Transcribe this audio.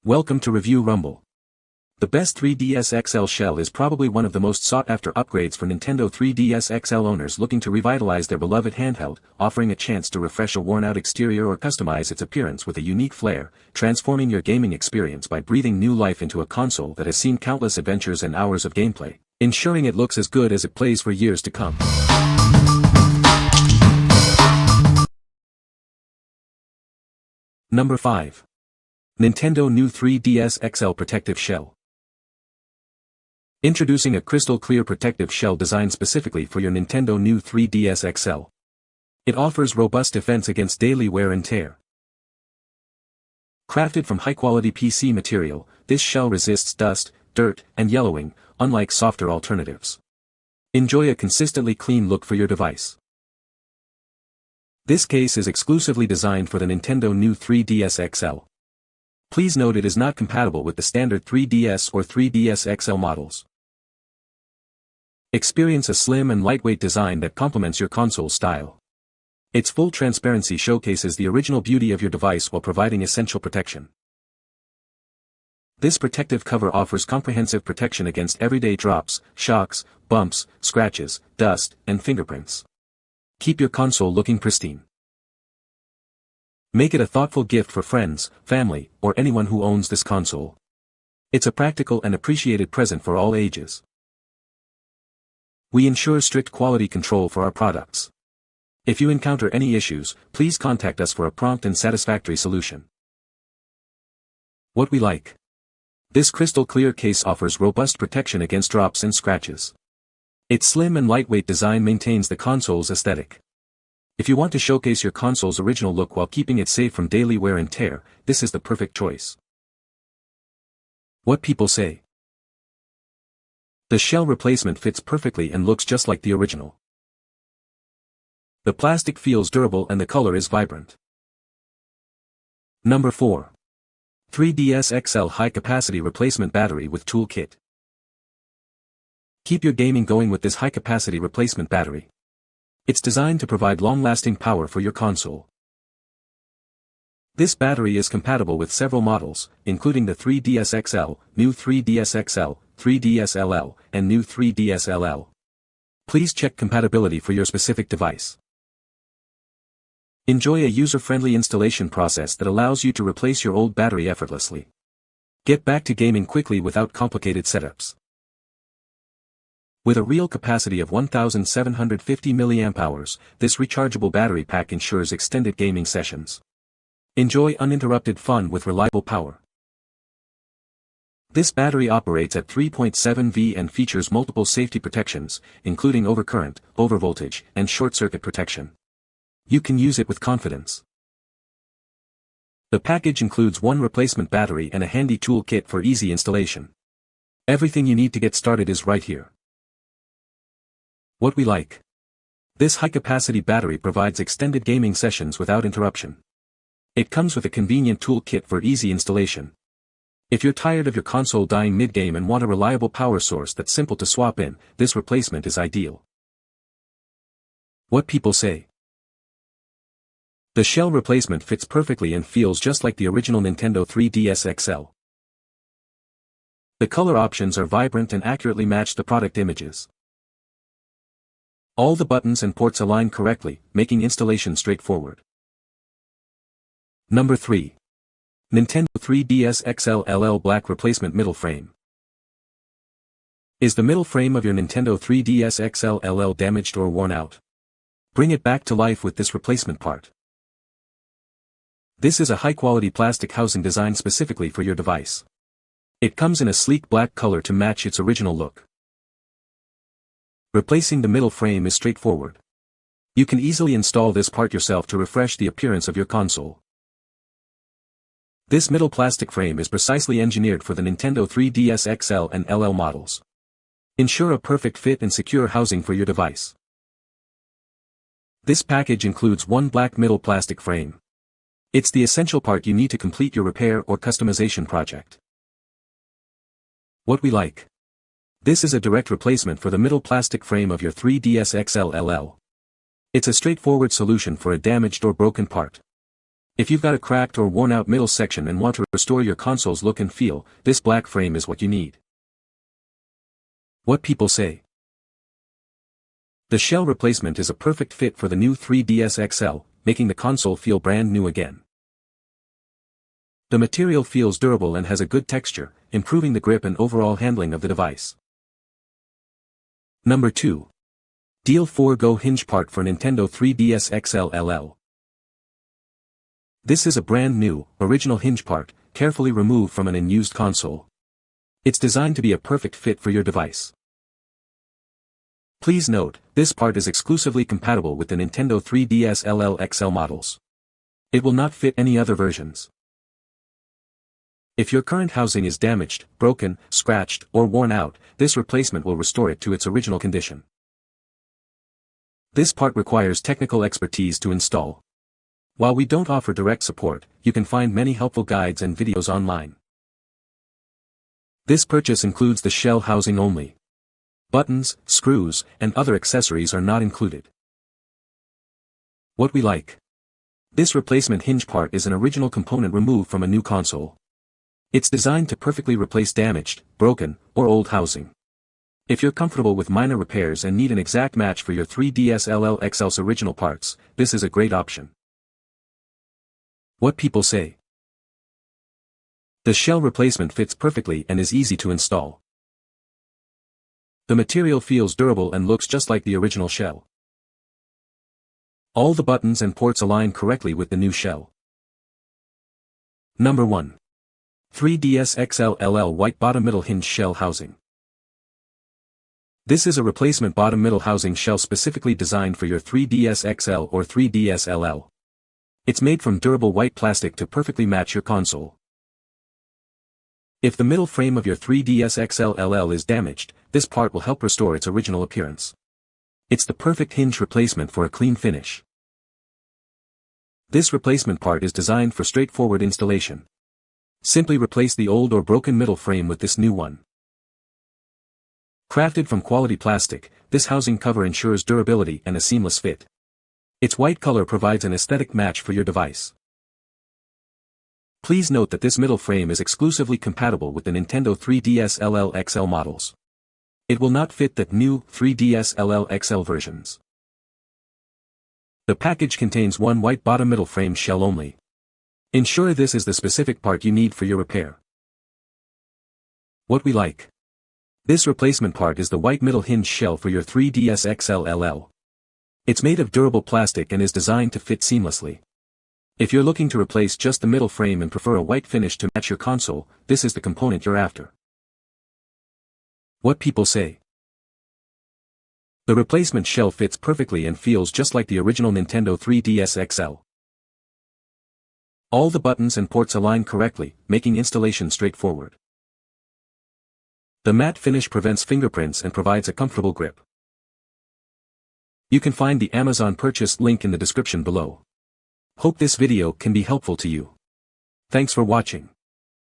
Welcome to Review Rumble. The best 3DS XL shell is probably one of the most sought-after upgrades for Nintendo 3DS XL owners looking to revitalize their beloved handheld, offering a chance to refresh a worn-out exterior or customize its appearance with a unique flair, transforming your gaming experience by breathing new life into a console that has seen countless adventures and hours of gameplay, ensuring it looks as good as it plays for years to come. Number 5. Nintendo new 3DS XL Protective Shell. Introducing a crystal clear protective shell designed specifically for your Nintendo new 3DS XL. It offers robust defense against daily wear and tear. Crafted from high-quality PC material, this shell resists dust, dirt, and yellowing, unlike softer alternatives. Enjoy a consistently clean look for your device. This case is exclusively designed for the Nintendo new 3DS XL. Please note it is not compatible with the standard 3DS or 3DS XL models. Experience a slim and lightweight design that complements your console style. Its full transparency showcases the original beauty of your device while providing essential protection. This protective cover offers comprehensive protection against everyday drops, shocks, bumps, scratches, dust, and fingerprints. Keep your console looking pristine. Make it a thoughtful gift for friends, family, or anyone who owns this console. It's a practical and appreciated present for all ages. We ensure strict quality control for our products. If you encounter any issues, please contact us for a prompt and satisfactory solution. What we like. This crystal clear case offers robust protection against drops and scratches. Its slim and lightweight design maintains the console's aesthetic. If you want to showcase your console's original look while keeping it safe from daily wear and tear, this is the perfect choice. What people say. The shell replacement fits perfectly and looks just like the original. The plastic feels durable and the color is vibrant. Number 4. 3DS XL High-Capacity Replacement Battery with Toolkit. Keep your gaming going with this high-capacity replacement battery. It's designed to provide long-lasting power for your console. This battery is compatible with several models, including the 3DS XL, new 3DS XL, 3DS LL, and new 3DS LL. Please check compatibility for your specific device. Enjoy a user-friendly installation process that allows you to replace your old battery effortlessly. Get back to gaming quickly without complicated setups. With a real capacity of 1,750 mAh, this rechargeable battery pack ensures extended gaming sessions. Enjoy uninterrupted fun with reliable power. This battery operates at 3.7 V and features multiple safety protections, including overcurrent, overvoltage, and short-circuit protection. You can use it with confidence. The package includes one replacement battery and a handy tool kit for easy installation. Everything you need to get started is right here. What we like. This high-capacity battery provides extended gaming sessions without interruption. It comes with a convenient tool kit for easy installation. If you're tired of your console dying mid-game and want a reliable power source that's simple to swap in, this replacement is ideal. What people say. The shell replacement fits perfectly and feels just like the original Nintendo 3DS XL. The color options are vibrant and accurately match the product images. All the buttons and ports align correctly, making installation straightforward. Number 3. Nintendo 3DS XL LL Black Replacement Middle Frame. Is the middle frame of your Nintendo 3DS XL LL damaged or worn out? Bring it back to life with this replacement part. This is a high-quality plastic housing designed specifically for your device. It comes in a sleek black color to match its original look. Replacing the middle frame is straightforward. You can easily install this part yourself to refresh the appearance of your console. This middle plastic frame is precisely engineered for the Nintendo 3DS XL and LL models. Ensure a perfect fit and secure housing for your device. This package includes one black middle plastic frame. It's the essential part you need to complete your repair or customization project. What we like. This is a direct replacement for the middle plastic frame of your 3DS XL LL. It's a straightforward solution for a damaged or broken part. If you've got a cracked or worn out middle section and want to restore your console's look and feel, this black frame is what you need. What people say. The shell replacement is a perfect fit for the new 3DS XL, making the console feel brand new again. The material feels durable and has a good texture, improving the grip and overall handling of the device. Number 2. Deal 4 Go Hinge part for Nintendo 3DS XL LL. This is a brand new, original hinge part, carefully removed from an unused console. It's designed to be a perfect fit for your device. Please note, this part is exclusively compatible with the Nintendo 3DS LL XL models. It will not fit any other versions. If your current housing is damaged, broken, scratched, or worn out, this replacement will restore it to its original condition. This part requires technical expertise to install. While we don't offer direct support, you can find many helpful guides and videos online. This purchase includes the shell housing only. Buttons, screws, and other accessories are not included. What we like. This replacement hinge part is an original component removed from a new console. It's designed to perfectly replace damaged, broken, or old housing. If you're comfortable with minor repairs and need an exact match for your 3DS LL XL's original parts, this is a great option. What people say. The shell replacement fits perfectly and is easy to install. The material feels durable and looks just like the original shell. All the buttons and ports align correctly with the new shell. Number 1. 3DS XL LL White Bottom Middle Hinge Shell Housing. This is a replacement bottom middle housing shell specifically designed for your 3DS XL or 3DS LL. It's made from durable white plastic to perfectly match your console. If the middle frame of your 3DS XL LL is damaged, this part will help restore its original appearance. It's the perfect hinge replacement for a clean finish. This replacement part is designed for straightforward installation. Simply replace the old or broken middle frame with this new one. Crafted from quality plastic, this housing cover ensures durability and a seamless fit. Its white color provides an aesthetic match for your device. Please note that this middle frame is exclusively compatible with the Nintendo 3DS LL XL models. It will not fit the new 3DS LL XL versions. The package contains one white bottom middle frame shell only. Ensure this is the specific part you need for your repair. What we like. This replacement part is the white middle hinge shell for your 3DS XL LL. It's made of durable plastic and is designed to fit seamlessly. If you're looking to replace just the middle frame and prefer a white finish to match your console, this is the component you're after. What people say. The replacement shell fits perfectly and feels just like the original Nintendo 3DS XL. All the buttons and ports align correctly, making installation straightforward. The matte finish prevents fingerprints and provides a comfortable grip. You can find the Amazon purchase link in the description below. Hope this video can be helpful to you. Thanks for watching.